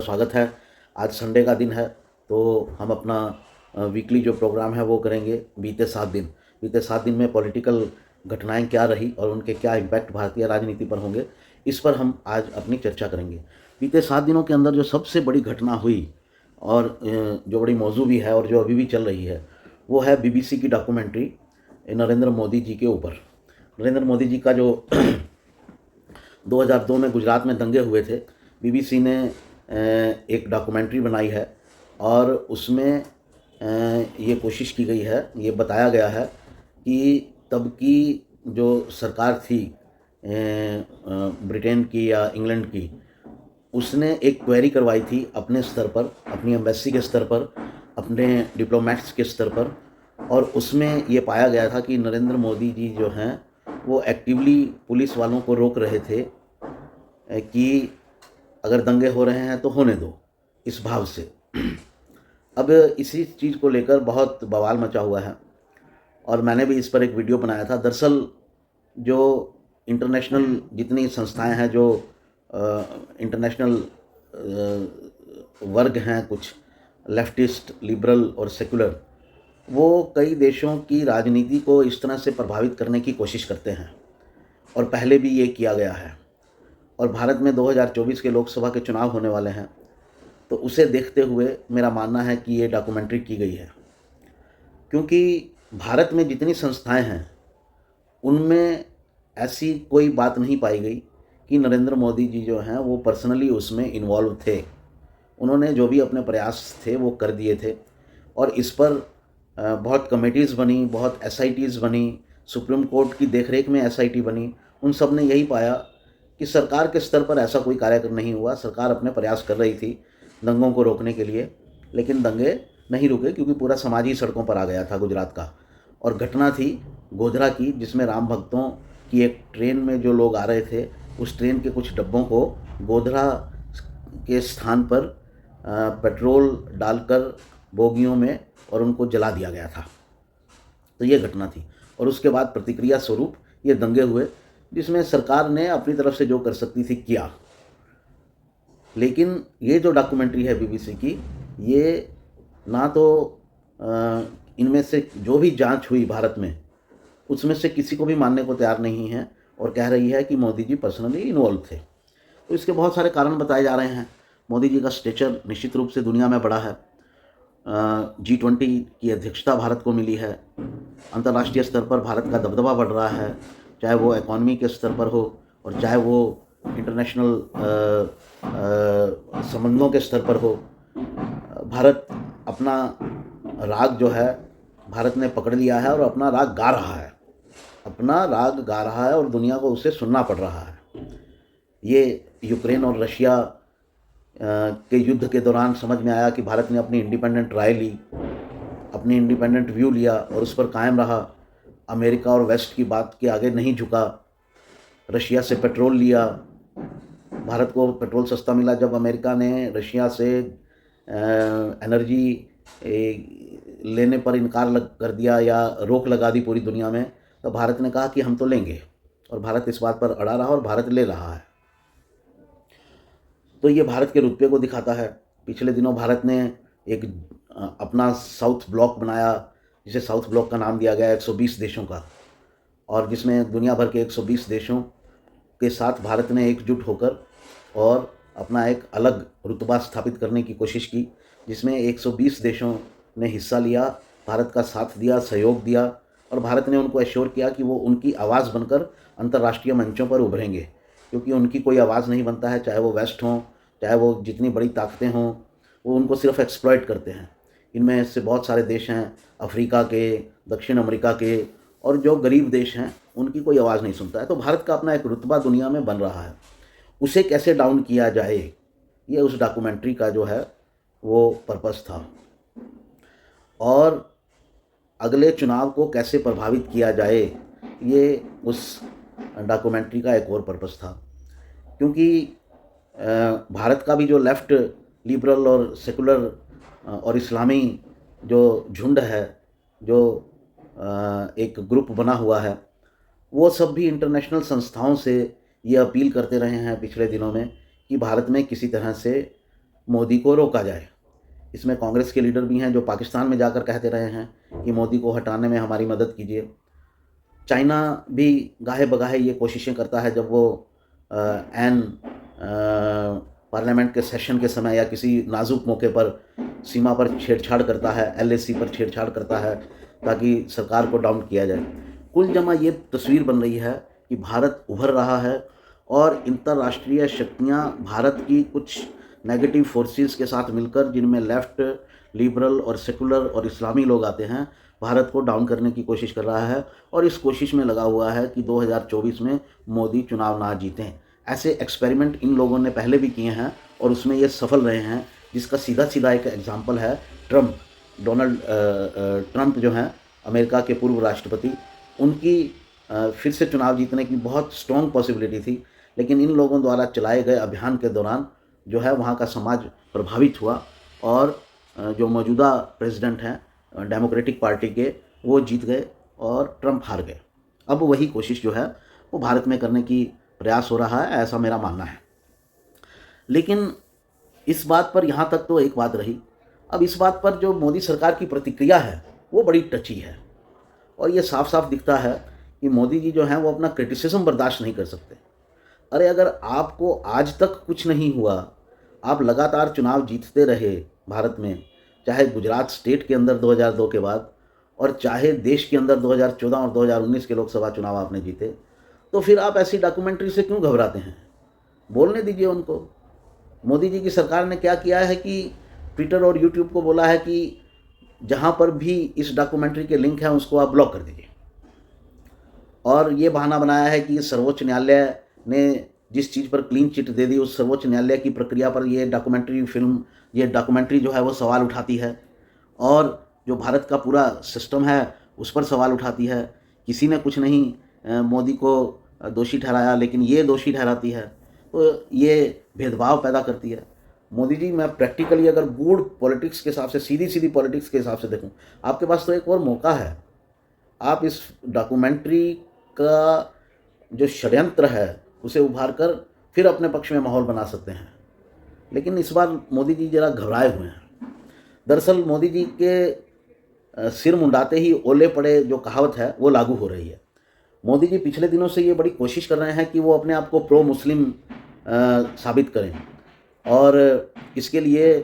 स्वागत है। आज संडे का दिन है तो हम अपना वीकली जो प्रोग्राम है वो करेंगे बीते 7 दिन में पॉलिटिकल घटनाएं क्या रही और उनके क्या इम्पैक्ट भारतीय राजनीति पर होंगे, इस पर हम आज अपनी चर्चा करेंगे। बीते 7 दिनों के अंदर जो सबसे बड़ी घटना हुई और जो बड़ी मौजू भी है और जो अभी भी चल रही है वो है बीबीसी की डॉक्यूमेंट्री नरेंद्र मोदी जी के ऊपर। नरेंद्र मोदी जी का जो 2002 में गुजरात में दंगे हुए थे, बीबीसी ने एक डॉक्यूमेंट्री बनाई है और उसमें ये कोशिश की गई है, ये बताया गया है कि तब की जो सरकार थी ब्रिटेन की या इंग्लैंड की, उसने एक क्वेरी करवाई थी अपने स्तर पर, अपनी एम्बेसी के स्तर पर, अपने डिप्लोमेट्स के स्तर पर, और उसमें ये पाया गया था कि नरेंद्र मोदी जी जो हैं वो एक्टिवली पुलिस वालों को रोक रहे थे कि अगर दंगे हो रहे हैं तो होने दो, इस भाव से। अब इसी चीज़ को लेकर बहुत बवाल मचा हुआ है और मैंने भी इस पर एक वीडियो बनाया था। दरअसल जो इंटरनेशनल जितनी संस्थाएं हैं, जो इंटरनेशनल वर्ग हैं, कुछ लेफ्टिस्ट, लिबरल और सेकुलर, वो कई देशों की राजनीति को इस तरह से प्रभावित करने की कोशिश करते हैं और पहले भी ये किया गया है। और भारत में 2024 के लोकसभा के चुनाव होने वाले हैं, तो उसे देखते हुए मेरा मानना है कि ये डॉक्यूमेंट्री की गई है, क्योंकि भारत में जितनी संस्थाएं हैं उनमें ऐसी कोई बात नहीं पाई गई कि नरेंद्र मोदी जी जो हैं वो पर्सनली उसमें इन्वॉल्व थे। उन्होंने जो भी अपने प्रयास थे वो कर दिए थे और इस पर बहुत कमेटीज़ बनी, बहुत एसआईटीज़ बनी, सुप्रीम कोर्ट की देखरेख में एसआईटी बनी। उन सब ने यही पाया कि सरकार के स्तर पर ऐसा कोई कार्यक्रम नहीं हुआ। सरकार अपने प्रयास कर रही थी दंगों को रोकने के लिए, लेकिन दंगे नहीं रुके क्योंकि पूरा समाज ही सड़कों पर आ गया था गुजरात का। और घटना थी गोधरा की, जिसमें राम भक्तों की एक ट्रेन में जो लोग आ रहे थे, उस ट्रेन के कुछ डब्बों को गोधरा के स्थान पर पेट्रोल डालकर बोगियों में और उनको जला दिया गया था। तो ये घटना थी और उसके बाद प्रतिक्रिया स्वरूप ये दंगे हुए, जिसमें सरकार ने अपनी तरफ से जो कर सकती थी किया। लेकिन ये जो डॉक्यूमेंट्री है बीबीसी की, ये ना तो इनमें से जो भी जांच हुई भारत में, उसमें से किसी को भी मानने को तैयार नहीं है और कह रही है कि मोदी जी पर्सनली इन्वॉल्व थे। तो इसके बहुत सारे कारण बताए जा रहे हैं। मोदी जी का स्टेचर निश्चित रूप से दुनिया में बड़ा है। G20 की अध्यक्षता भारत को मिली है। अंतर्राष्ट्रीय स्तर पर भारत का दबदबा बढ़ रहा है, चाहे वो इकॉनमी के स्तर पर हो और चाहे वो इंटरनेशनल संबंधों के स्तर पर हो। भारत अपना राग जो है, भारत ने पकड़ लिया है और अपना राग गा रहा है और दुनिया को उसे सुनना पड़ रहा है। ये यूक्रेन और रशिया के युद्ध के दौरान समझ में आया कि भारत ने अपनी इंडिपेंडेंट राय ली, अपनी इंडिपेंडेंट व्यू लिया और उस पर कायम रहा। अमेरिका और वेस्ट की बात के आगे नहीं झुका। रशिया से पेट्रोल लिया, भारत को पेट्रोल सस्ता मिला। जब अमेरिका ने रशिया से एनर्जी लेने पर इनकार कर दिया या रोक लगा दी पूरी दुनिया में, तो भारत ने कहा कि हम तो लेंगे, और भारत इस बात पर अड़ा रहा और भारत ले रहा है। तो ये भारत के रुतबे को दिखाता है। पिछले दिनों भारत ने एक अपना साउथ ब्लॉक बनाया, जिसे साउथ ब्लॉक का नाम दिया गया 120 देशों का, और जिसमें दुनिया भर के 120 देशों के साथ भारत ने एकजुट होकर और अपना एक अलग रुतबा स्थापित करने की कोशिश की, जिसमें 120 देशों ने हिस्सा लिया, भारत का साथ दिया, सहयोग दिया, और भारत ने उनको एश्योर किया कि वो उनकी आवाज़ बनकर अंतर्राष्ट्रीय मंचों पर उभरेंगे, क्योंकि उनकी कोई आवाज़ नहीं बनता है। चाहे वो वेस्ट हों, चाहे वो जितनी बड़ी ताकतें हों, वो उनको सिर्फ एक्सप्लॉइट करते हैं। इनमें से बहुत सारे देश हैं, अफ्रीका के, दक्षिण अमेरिका के, और जो गरीब देश हैं उनकी कोई आवाज़ नहीं सुनता है। तो भारत का अपना एक रुतबा दुनिया में बन रहा है, उसे कैसे डाउन किया जाए, ये उस डॉक्यूमेंट्री का जो है वो पर्पस था। और अगले चुनाव को कैसे प्रभावित किया जाए, ये उस डॉक्यूमेंट्री का एक और पर्पस था। क्योंकि भारत का भी जो लेफ़्ट, लिबरल और सेकुलर और इस्लामी जो झुंड है, जो एक ग्रुप बना हुआ है, वो सब भी इंटरनेशनल संस्थाओं से ये अपील करते रहे हैं पिछले दिनों में कि भारत में किसी तरह से मोदी को रोका जाए। इसमें कांग्रेस के लीडर भी हैं जो पाकिस्तान में जाकर कहते रहे हैं कि मोदी को हटाने में हमारी मदद कीजिए। चाइना भी गाहे बगाहे ये कोशिशें करता है जब वो एन पार्लियामेंट के सेशन के समय या किसी नाजुक मौके पर सीमा पर छेड़छाड़ करता है, एलएसी पर छेड़छाड़ करता है ताकि सरकार को डाउन किया जाए। कुल जमा ये तस्वीर बन रही है कि भारत उभर रहा है और अंतर्राष्ट्रीय शक्तियाँ भारत की कुछ नेगेटिव फोर्सेस के साथ मिलकर, जिनमें लेफ़्ट, लिबरल और सेकुलर और इस्लामी लोग आते हैं, भारत को डाउन करने की कोशिश कर रहा है और इस कोशिश में लगा हुआ है कि 2024 में मोदी चुनाव ना जीतें। ऐसे एक्सपेरिमेंट इन लोगों ने पहले भी किए हैं और उसमें ये सफल रहे हैं, जिसका सीधा सीधा एक एग्जाम्पल है डोनाल्ड ट्रंप जो हैं अमेरिका के पूर्व राष्ट्रपति। उनकी फिर से चुनाव जीतने की बहुत स्ट्रॉन्ग पॉसिबिलिटी थी, लेकिन इन लोगों द्वारा चलाए गए अभियान के दौरान जो है वहाँ का समाज प्रभावित हुआ और जो मौजूदा प्रेसिडेंट हैं डेमोक्रेटिक पार्टी के, वो जीत गए और ट्रंप हार गए। अब वही कोशिश जो है वो भारत में करने की प्रयास हो रहा है, ऐसा मेरा मानना है। लेकिन इस बात पर यहाँ तक तो एक बात रही। अब इस बात पर जो मोदी सरकार की प्रतिक्रिया है वो बड़ी टची है और ये साफ साफ दिखता है कि मोदी जी जो हैं वो अपना क्रिटिसिज्म बर्दाश्त नहीं कर सकते। अरे अगर आपको आज तक कुछ नहीं हुआ, आप लगातार चुनाव जीतते रहे भारत में, चाहे गुजरात स्टेट के अंदर 2002 के बाद और चाहे देश के अंदर 2014 और 2019 के लोकसभा चुनाव आपने जीते, तो फिर आप ऐसी डॉक्यूमेंट्री से क्यों घबराते हैं? बोलने दीजिए उनको। मोदी जी की सरकार ने क्या किया है कि ट्विटर और यूट्यूब को बोला है कि जहाँ पर भी इस डॉक्यूमेंट्री के लिंक हैं उसको आप ब्लॉक कर दीजिए, और ये बहाना बनाया है कि सर्वोच्च न्यायालय ने जिस चीज़ पर क्लीन चिट दे दी, उस सर्वोच्च न्यायालय की प्रक्रिया पर ये डॉक्यूमेंट्री जो है वो सवाल उठाती है और जो भारत का पूरा सिस्टम है उस पर सवाल उठाती है। किसी ने कुछ नहीं मोदी को दोषी ठहराया, लेकिन ये दोषी ठहराती है, तो ये भेदभाव पैदा करती है। मोदी जी, मैं प्रैक्टिकली अगर गूढ़ पॉलिटिक्स के हिसाब से, सीधी सीधी पॉलिटिक्स के हिसाब से देखूं, आपके पास तो एक और मौका है। आप इस डॉक्यूमेंट्री का जो षड्यंत्र है उसे उभार कर फिर अपने पक्ष में माहौल बना सकते हैं, लेकिन इस बार मोदी जी जरा घबराए हुए हैं। दरअसल मोदी जी के सिर मुंडाते ही ओले पड़े जो कहावत है वो लागू हो रही है। मोदी जी पिछले दिनों से ये बड़ी कोशिश कर रहे हैं कि वो अपने आप को प्रो मुस्लिम साबित करें और इसके लिए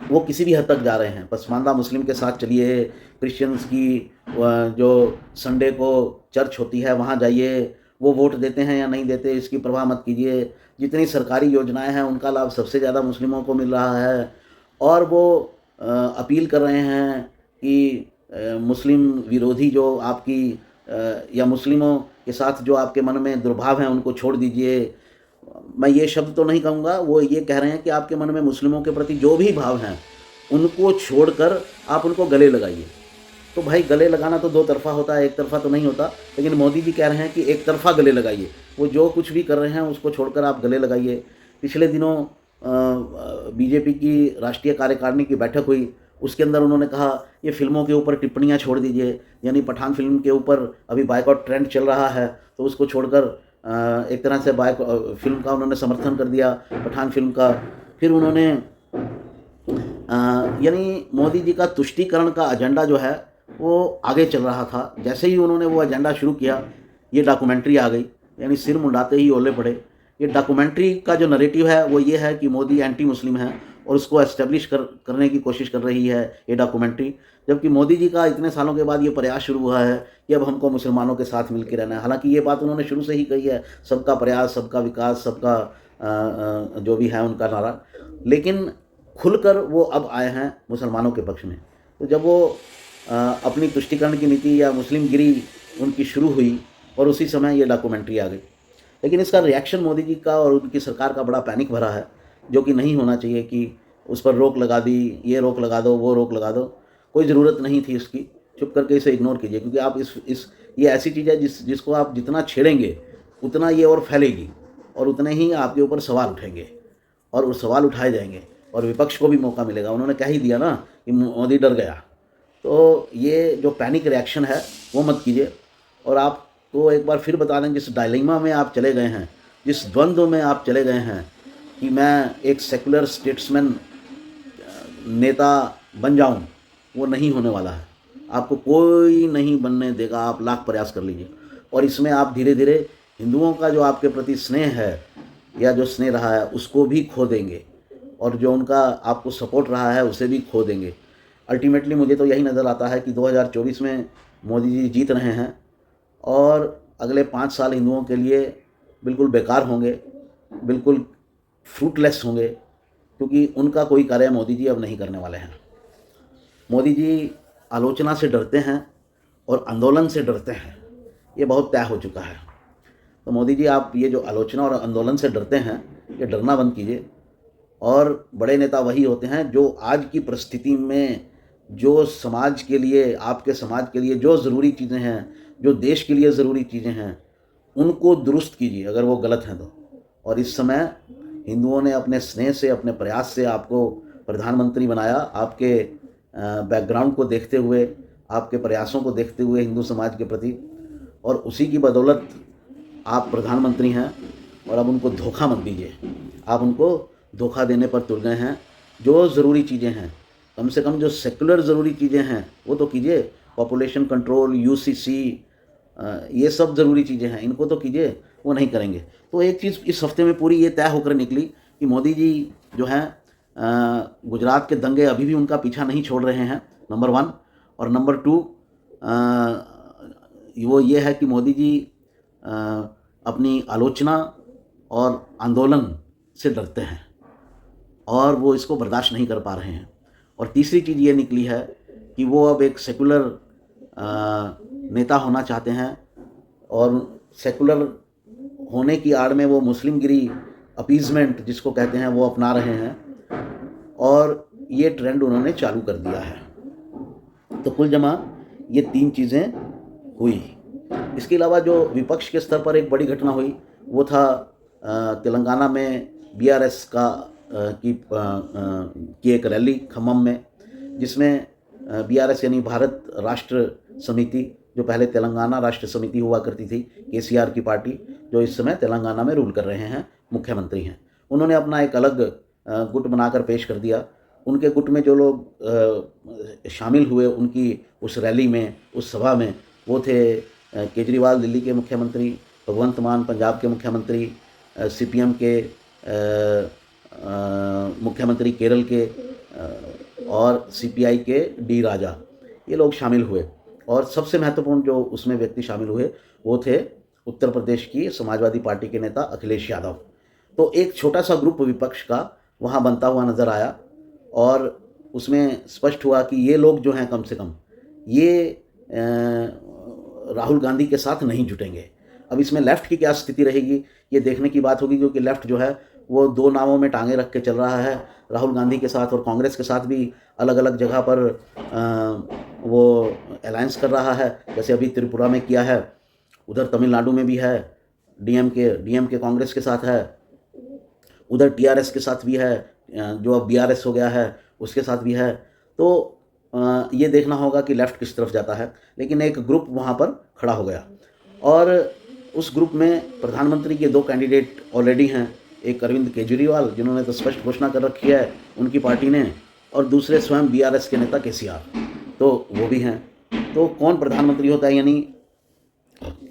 वो किसी भी हद तक जा रहे हैं। पसमानदा मुस्लिम के साथ चलिए, क्रिश्चियंस की जो संडे को चर्च होती है वहाँ जाइए, वो वोट देते हैं या नहीं देते इसकी परवाह मत कीजिए। जितनी सरकारी योजनाएं हैं उनका लाभ सबसे ज़्यादा मुस्लिमों को मिल रहा है और वो अपील कर रहे हैं कि मुस्लिम विरोधी जो आपकी या मुस्लिमों के साथ जो आपके मन में दुर्भाव हैं उनको छोड़ दीजिए। मैं ये शब्द तो नहीं कहूँगा, वो ये कह रहे हैं कि आपके मन में मुस्लिमों के प्रति जो भी भाव हैं उनको छोड़कर आप उनको गले लगाइए। तो भाई गले लगाना तो दो तरफा होता है, एक तरफा तो नहीं होता, लेकिन मोदी जी कह रहे हैं कि एक तरफा गले लगाइए। वो जो कुछ भी कर रहे हैं उसको छोड़कर आप गले लगाइए। पिछले दिनों बीजेपी की राष्ट्रीय कार्यकारिणी की बैठक हुई, उसके अंदर उन्होंने कहा ये फिल्मों के ऊपर टिप्पणियां छोड़ दीजिए, यानी पठान फिल्म के ऊपर अभी बायकॉट ट्रेंड चल रहा है तो उसको छोड़कर एक तरह से फिल्म का उन्होंने समर्थन कर दिया, पठान फिल्म का। फिर उन्होंने यानी मोदी जी का तुष्टीकरण का एजेंडा जो है वो आगे चल रहा था। जैसे ही उन्होंने वो एजेंडा शुरू किया, ये डॉक्यूमेंट्री आ गई, यानी सिर मुंडाते ही ओले पड़े। ये डॉक्यूमेंट्री का जो नैरेटिव है वो ये है कि मोदी एंटी मुस्लिम है और उसको एस्टेब्लिश करने की कोशिश कर रही है ये डॉक्यूमेंट्री, जबकि मोदी जी का इतने सालों के बाद ये प्रयास शुरू हुआ है कि अब हमको मुसलमानों के साथ मिलकर रहना है। हालांकि ये बात उन्होंने शुरू से ही कही है, सबका प्रयास, सबका विकास, सबका जो भी है उनका नारा, लेकिन खुलकर वो अब आए हैं मुसलमानों के पक्ष में। तो जब वो अपनी तुष्टीकरण की नीति या मुस्लिम गिरी उनकी शुरू हुई और उसी समय ये डॉक्यूमेंट्री आ गई। लेकिन इसका रिएक्शन मोदी जी का और उनकी सरकार का बड़ा पैनिक भरा है, जो कि नहीं होना चाहिए कि उस पर रोक लगा दी, ये रोक लगा दो, वो रोक लगा दो। कोई ज़रूरत नहीं थी इसकी, चुप करके इसे इग्नोर कीजिए, क्योंकि आप ये ऐसी चीज़ है जिसको आप जितना छेड़ेंगे उतना ये और फैलेगी और उतने ही आपके ऊपर सवाल उठेंगे और उस सवाल उठाए जाएंगे और विपक्ष को भी मौका मिलेगा। उन्होंने कह ही दिया ना कि मोदी डर गया। तो ये जो पैनिक रिएक्शन है वो मत कीजिए। और आपको एक बार फिर बता दें, जिस डायलेमा में आप चले गए हैं, जिस द्वंद्व में आप चले गए हैं, कि मैं एक सेकुलर स्टेट्समैन नेता बन जाऊं, वो नहीं होने वाला है। आपको कोई नहीं बनने देगा, आप लाख प्रयास कर लीजिए। और इसमें आप धीरे धीरे हिंदुओं का जो आपके प्रति स्नेह है या जो स्नेह रहा है उसको भी खो देंगे, और जो उनका आपको सपोर्ट रहा है उसे भी खो देंगे। अल्टीमेटली मुझे तो यही नज़र आता है कि 2024 में मोदी जी जीत रहे हैं और अगले 5 साल हिंदुओं के लिए बिल्कुल बेकार होंगे, बिल्कुल फ्रूटलेस होंगे, क्योंकि उनका कोई कार्य मोदी जी अब नहीं करने वाले हैं। मोदी जी आलोचना से डरते हैं और आंदोलन से डरते हैं, ये बहुत तय हो चुका है। तो मोदी जी, आप ये जो आलोचना और आंदोलन से डरते हैं, ये डरना बंद कीजिए। और बड़े नेता वही होते हैं जो आज की परिस्थिति में जो समाज के लिए, आपके समाज के लिए जो ज़रूरी चीज़ें हैं, जो देश के लिए ज़रूरी चीज़ें हैं, उनको दुरुस्त कीजिए अगर वो गलत हैं तो। और इस समय हिंदुओं ने अपने स्नेह से, अपने प्रयास से आपको प्रधानमंत्री बनाया। आपके बैकग्राउंड को देखते हुए, आपके प्रयासों को देखते हुए हिंदू समाज के प्रति, और उसी की बदौलत आप प्रधानमंत्री हैं। और अब उनको धोखा मत दीजिए, आप उनको धोखा देने पर तुल गए हैं। जो ज़रूरी चीज़ें हैं, कम से कम जो सेकुलर ज़रूरी चीज़ें हैं वो तो कीजिए। पॉपुलेशन कंट्रोल, यूसीसी, ये सब ज़रूरी चीज़ें हैं, इनको तो कीजिए, वो नहीं करेंगे। तो एक चीज़ इस हफ्ते में पूरी ये तय होकर निकली कि मोदी जी जो हैं गुजरात के दंगे अभी भी उनका पीछा नहीं छोड़ रहे हैं, नंबर 1। और नंबर 2 वो ये है कि मोदी जी अपनी आलोचना और आंदोलन से डरते हैं और वो इसको बर्दाश्त नहीं कर पा रहे हैं। और तीसरी चीज़ ये निकली है कि वो अब एक सेकुलर नेता होना चाहते हैं, और सेकुलर होने की आड़ में वो मुस्लिमगिरी, अपीजमेंट जिसको कहते हैं, वो अपना रहे हैं। और ये ट्रेंड उन्होंने चालू कर दिया है। तो कुल जमा ये 3 चीज़ें हुई। इसके अलावा जो विपक्ष के स्तर पर एक बड़ी घटना हुई वो था तेलंगाना में बीआरएस की एक रैली खम्मम में, जिसमें बीआरएस यानी भारत राष्ट्र समिति, जो पहले तेलंगाना राष्ट्र समिति हुआ करती थी, केसीआर की पार्टी, जो इस समय तेलंगाना में रूल कर रहे हैं, मुख्यमंत्री हैं, उन्होंने अपना एक अलग गुट बनाकर पेश कर दिया। उनके गुट में जो लोग शामिल हुए उनकी उस रैली में, उस सभा में, वो थे केजरीवाल दिल्ली के मुख्यमंत्री, भगवंत मान पंजाब के मुख्यमंत्री, सीपीएम के मुख्यमंत्री केरल के, और सीपीआई के डी राजा, ये लोग शामिल हुए। और सबसे महत्वपूर्ण जो उसमें व्यक्ति शामिल हुए वो थे उत्तर प्रदेश की समाजवादी पार्टी के नेता अखिलेश यादव। तो एक छोटा सा ग्रुप विपक्ष का वहाँ बनता हुआ नज़र आया, और उसमें स्पष्ट हुआ कि ये लोग जो हैं, कम से कम ये राहुल गांधी के साथ नहीं जुटेंगे। अब इसमें लेफ़्ट की क्या स्थिति रहेगी ये देखने की बात होगी, क्योंकि लेफ़्ट जो है वो 2 नावों में टांगे रख के चल रहा है, राहुल गांधी के साथ और कांग्रेस के साथ भी अलग अलग जगह पर वो अलायंस कर रहा है। जैसे अभी त्रिपुरा में किया है, उधर तमिलनाडु में भी है, डीएमके कांग्रेस के साथ है, उधर टीआरएस के साथ भी है, जो अब बीआरएस हो गया है उसके साथ भी है। तो ये देखना होगा कि लेफ़्ट किस तरफ जाता है। लेकिन एक ग्रुप वहाँ पर खड़ा हो गया, और उस ग्रुप में प्रधानमंत्री के 2 कैंडिडेट ऑलरेडी हैं। एक अरविंद केजरीवाल, जिन्होंने तो स्पष्ट घोषणा कर रखी है उनकी पार्टी ने, और दूसरे स्वयं बीआरएस के नेता केसीआर, तो वो भी हैं। तो कौन प्रधानमंत्री होता है, यानी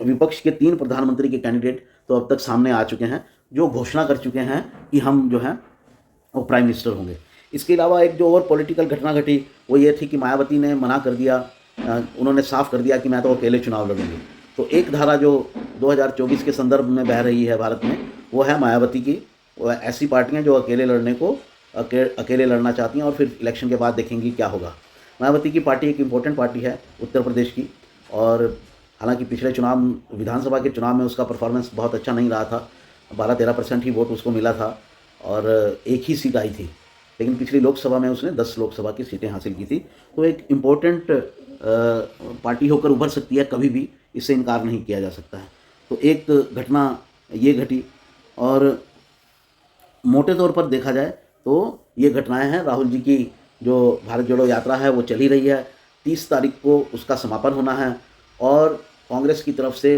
विपक्ष के 3 प्रधानमंत्री के कैंडिडेट तो अब तक सामने आ चुके हैं, जो घोषणा कर चुके हैं कि हम जो हैं वो प्राइम मिनिस्टर होंगे। इसके अलावा एक जो और पॉलिटिकल घटना घटी वो ये थी कि मायावती ने मना कर दिया, उन्होंने साफ कर दिया कि मैं तो अकेले चुनाव लड़ूंगी। तो एक धारा जो 2024 के संदर्भ में बह रही है भारत में, वो है मायावती की। वो ऐसी पार्टियां जो अकेले लड़ना चाहती हैं, और फिर इलेक्शन के बाद देखेंगी क्या होगा। मायावती की पार्टी एक इम्पोर्टेंट पार्टी है उत्तर प्रदेश की, और हालांकि पिछले चुनाव, विधानसभा के चुनाव में उसका परफॉर्मेंस बहुत अच्छा नहीं रहा था, 12-13% ही वोट उसको मिला था, और एक ही सीट आई थी। लेकिन पिछली लोकसभा में उसने 10 लोकसभा की सीटें हासिल की थी। तो एक इम्पोर्टेंट पार्टी होकर उभर सकती है कभी भी, इससे इनकार नहीं किया जा सकता है। तो एक घटना ये घटी, और मोटे तौर पर देखा जाए तो ये घटनाएं हैं। राहुल जी की जो भारत जोड़ो यात्रा है वो चली रही है, 30 तारीख को उसका समापन होना है, और कांग्रेस की तरफ से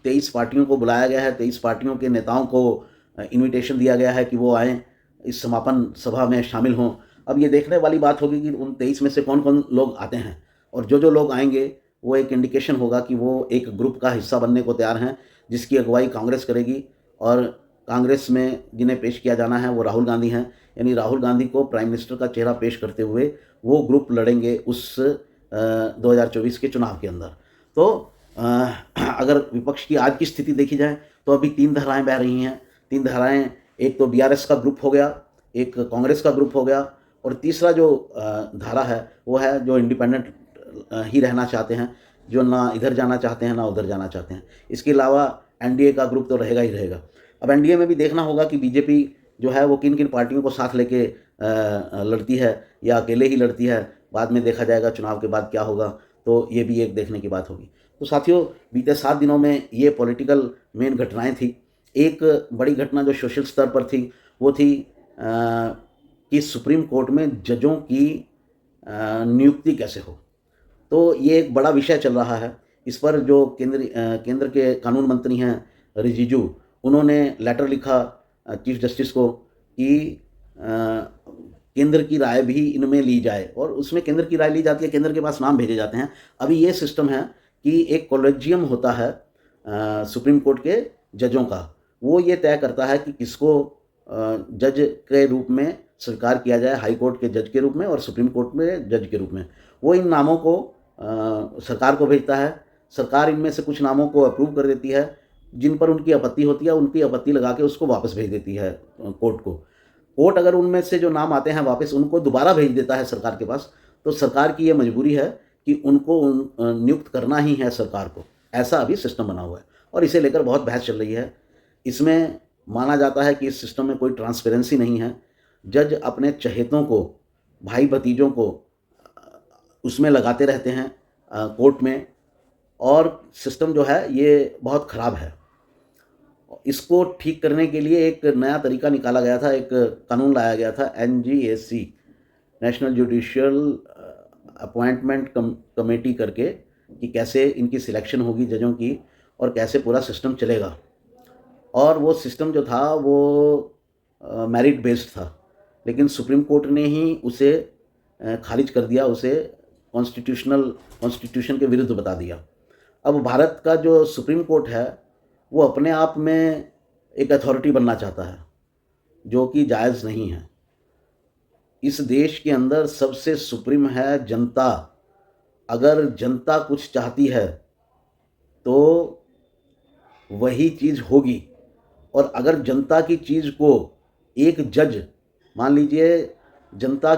23 पार्टियों को बुलाया गया है, 23 पार्टियों के नेताओं को इनविटेशन दिया गया है कि वो आएँ इस समापन सभा में शामिल हों। अब ये देखने वाली बात होगी कि उन 23 में से कौन कौन लोग आते हैं, और जो लोग आएंगे वो एक इंडिकेशन होगा कि वो एक ग्रुप का हिस्सा बनने को तैयार हैं, जिसकी अगुवाई कांग्रेस करेगी। और कांग्रेस में जिन्हें पेश किया जाना है वो राहुल गांधी हैं, यानी राहुल गांधी को प्राइम मिनिस्टर का चेहरा पेश करते हुए वो ग्रुप लड़ेंगे उस 2024 के चुनाव के अंदर। तो अगर विपक्ष की आज की स्थिति देखी जाए तो अभी 3 धाराएं बह रही हैं। 3 धाराएं, एक तो बीआरएस का ग्रुप हो गया, एक कांग्रेस का ग्रुप हो गया, और तीसरा जो धारा है वो है जो इंडिपेंडेंट ही रहना चाहते हैं, जो ना इधर जाना चाहते हैं ना उधर जाना चाहते हैं। इसके अलावा एनडीए का ग्रुप तो रहेगा ही रहेगा। अब एनडीए में भी देखना होगा कि बीजेपी जो है वो किन किन पार्टियों को साथ लेके लड़ती है या अकेले ही लड़ती है। बाद में देखा जाएगा चुनाव के बाद क्या होगा, तो ये भी एक देखने की बात होगी। तो साथियों, बीते 7 दिनों में ये पॉलिटिकल मेन घटनाएं थी। एक बड़ी घटना जो सोशल स्तर पर थी वो थी कि सुप्रीम कोर्ट में जजों की नियुक्ति कैसे हो। तो ये एक बड़ा विषय चल रहा है। इस पर जो केंद्र के कानून मंत्री हैं रिजिजू, उन्होंने लेटर लिखा चीफ जस्टिस को कि केंद्र की राय भी इनमें ली जाए, और उसमें केंद्र की राय ली जाती है, केंद्र के पास नाम भेजे जाते हैं। अभी ये सिस्टम है कि एक कॉलेजियम होता है सुप्रीम कोर्ट के जजों का, वो ये तय करता है कि किसको जज के रूप में स्वीकार किया जाए, हाई कोर्ट के जज के रूप में और सुप्रीम कोर्ट में जज के रूप में। वो इन नामों को सरकार को भेजता है। सरकार इनमें से कुछ नामों को अप्रूव कर देती है, जिन पर उनकी आपत्ति होती है उनकी आपत्ति लगा के उसको वापस भेज देती है कोर्ट को। कोर्ट अगर उनमें से जो नाम आते हैं वापस उनको दोबारा भेज देता है सरकार के पास, तो सरकार की ये मजबूरी है कि उनको नियुक्त करना ही है सरकार को। ऐसा अभी सिस्टम बना हुआ है और इसे लेकर बहुत बहस चल रही है। इसमें माना जाता है कि इस सिस्टम में कोई ट्रांसपेरेंसी नहीं है। जज अपने चहेतों को, भाई भतीजों को उसमें लगाते रहते हैं कोर्ट में, और सिस्टम जो है ये बहुत ख़राब है। इसको ठीक करने के लिए एक नया तरीका निकाला गया था, एक कानून लाया गया था, NGAC, national judicial appointment committee करके, कि कैसे इनकी सिलेक्शन होगी जजों की और कैसे पूरा सिस्टम चलेगा। और वो सिस्टम जो था वो मेरिट बेस्ड था, लेकिन सुप्रीम कोर्ट ने ही उसे खारिज कर दिया, उसे कॉन्स्टिट्यूशन के विरुद्ध बता दिया। अब भारत का जो सुप्रीम कोर्ट है वो अपने आप में एक अथॉरिटी बनना चाहता है, जो कि जायज़ नहीं है। इस देश के अंदर सबसे सुप्रीम है जनता। अगर जनता कुछ चाहती है तो वही चीज़ होगी, और अगर जनता की चीज़ को एक जज, मान लीजिए जनता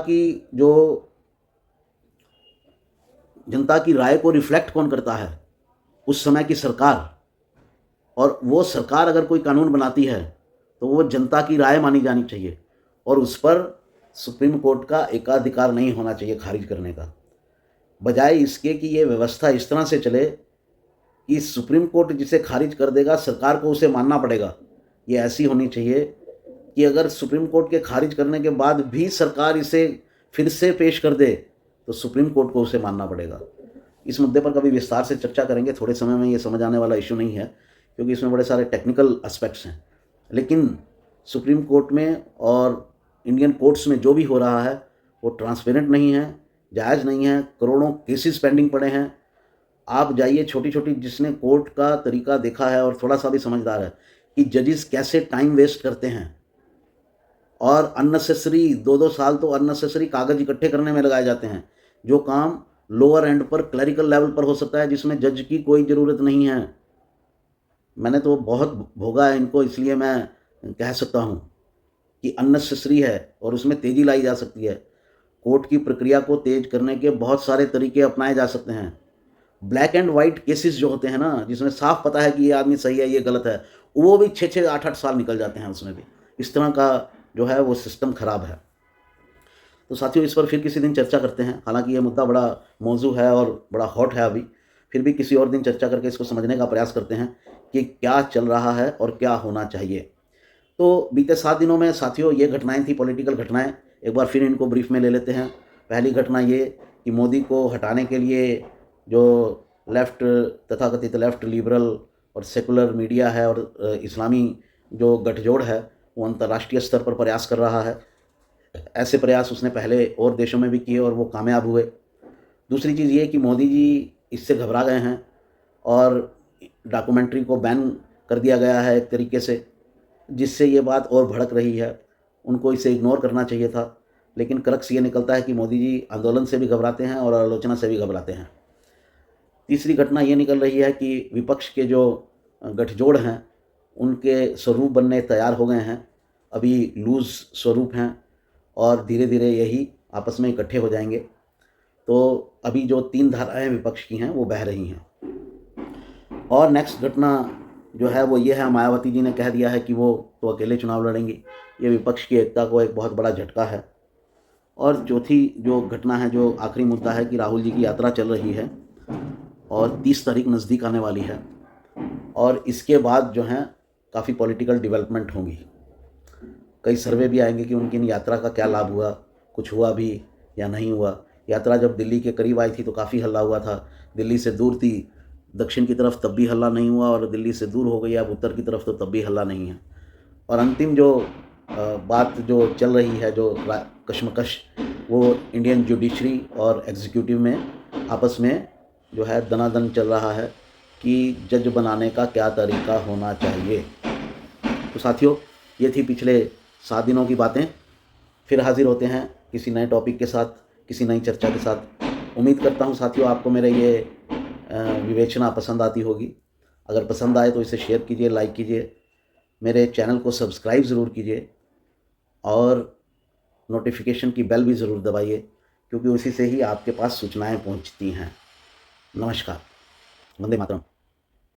की राय को रिफ्लेक्ट कौन करता है, उस समय की सरकार, और वो सरकार अगर कोई कानून बनाती है तो वो जनता की राय मानी जानी चाहिए, और उस पर सुप्रीम कोर्ट का एकाधिकार नहीं होना चाहिए खारिज करने का। बजाय इसके कि ये व्यवस्था इस तरह से चले कि सुप्रीम कोर्ट जिसे खारिज कर देगा सरकार को उसे मानना पड़ेगा। ये ऐसी होनी चाहिए कि अगर सुप्रीम कोर्ट के खारिज करने के बाद भी सरकार इसे फिर से पेश कर दे तो सुप्रीम कोर्ट को उसे मानना पड़ेगा। इस मुद्दे पर कभी विस्तार से चर्चा करेंगे, थोड़े समय में ये समझ आने वाला इशू नहीं है, क्योंकि इसमें बड़े सारे टेक्निकल एस्पेक्ट्स हैं। लेकिन सुप्रीम कोर्ट में और इंडियन कोर्ट्स में जो भी हो रहा है वो ट्रांसपेरेंट नहीं है, जायज़ नहीं है। करोड़ों केसेस पेंडिंग पड़े हैं। आप जाइए, छोटी छोटी, जिसने कोर्ट का तरीका देखा है और थोड़ा सा भी समझदार है कि जजेस कैसे टाइम वेस्ट करते हैं, और अननेसेसरी 2-2 साल तो अननेसेसरी कागज़ इकट्ठे करने में लगाए जाते हैं, जो काम लोअर एंड पर क्लरिकल लेवल पर हो सकता है, जिसमें जज की कोई ज़रूरत नहीं है। मैंने तो बहुत भोगा है इनको, इसलिए मैं कह सकता हूँ कि अननेसेसरी है और उसमें तेज़ी लाई जा सकती है। कोर्ट की प्रक्रिया को तेज करने के बहुत सारे तरीके अपनाए जा सकते हैं। ब्लैक एंड वाइट केसेस जो होते हैं ना, जिसमें साफ पता है कि ये आदमी सही है ये गलत है, वो भी 6-6 8-8 साल निकल जाते हैं उसमें भी। इस तरह का जो है वो सिस्टम ख़राब है। तो साथियों, इस पर फिर किसी दिन चर्चा करते हैं। हालांकि ये मुद्दा बड़ा मौजू है और बड़ा हॉट है अभी, फिर भी किसी और दिन चर्चा करके इसको समझने का प्रयास करते हैं कि क्या चल रहा है और क्या होना चाहिए। तो बीते 7 दिनों में साथियों ये घटनाएं थी, पॉलिटिकल घटनाएं। एक बार फिर इनको ब्रीफ में ले लेते हैं। पहली घटना ये कि मोदी को हटाने के लिए जो लेफ़्ट, तथाकथित लेफ़्ट, लिबरल और सेकुलर मीडिया है और इस्लामी जो गठजोड़ है, वो अंतर्राष्ट्रीय स्तर पर प्रयास कर रहा है। ऐसे प्रयास उसने पहले और देशों में भी किए और वो कामयाब हुए। दूसरी चीज़ ये कि मोदी जी इससे घबरा गए हैं और डॉक्यूमेंट्री को बैन कर दिया गया है एक तरीके से, जिससे ये बात और भड़क रही है। उनको इसे इग्नोर करना चाहिए था, लेकिन क्रक्स ये निकलता है कि मोदी जी आंदोलन से भी घबराते हैं और आलोचना से भी घबराते हैं। तीसरी घटना ये निकल रही है कि विपक्ष के जो गठजोड़ हैं, उनके स्वरूप बनने तैयार हो गए हैं। अभी लूज़ स्वरूप हैं और धीरे धीरे यही आपस में इकट्ठे हो जाएंगे। तो अभी जो 3 धाराएं विपक्ष की हैं वो बह रही हैं। और नेक्स्ट घटना जो है वो ये है, मायावती जी ने कह दिया है कि वो तो अकेले चुनाव लड़ेंगी। ये विपक्ष की एकता को एक बहुत बड़ा झटका है। और चौथी जो घटना है, जो आखिरी मुद्दा है कि राहुल जी की यात्रा चल रही है और 30 तारीख नज़दीक आने वाली है और इसके बाद जो है काफ़ी पॉलिटिकल डेवलपमेंट होंगी। कई सर्वे भी आएंगे कि उनकी इन यात्रा का क्या लाभ हुआ, कुछ हुआ भी या नहीं हुआ। यात्रा जब दिल्ली के करीब आई थी तो काफ़ी हल्ला हुआ था, दिल्ली से दूर थी दक्षिण की तरफ तब भी हल्ला नहीं हुआ, और दिल्ली से दूर हो गई अब उत्तर की तरफ तो तब भी हल्ला नहीं है। और अंतिम जो बात जो चल रही है, जो कश्मकश, वो इंडियन जुडिशरी और एग्जीक्यूटिव में आपस में जो है दनादन चल रहा है कि जज बनाने का क्या तरीका होना चाहिए। तो साथियों, ये थी पिछले 7 दिनों की बातें। फिर हाजिर होते हैं किसी नए टॉपिक के साथ, किसी नई चर्चा के साथ। उम्मीद करता हूँ साथियों आपको मेरे ये विवेचना पसंद आती होगी। अगर पसंद आए तो इसे शेयर कीजिए, लाइक कीजिए, मेरे चैनल को सब्सक्राइब ज़रूर कीजिए और नोटिफिकेशन की बेल भी ज़रूर दबाइए, क्योंकि उसी से ही आपके पास सूचनाएं पहुंचती हैं। नमस्कार। वंदे मातरम।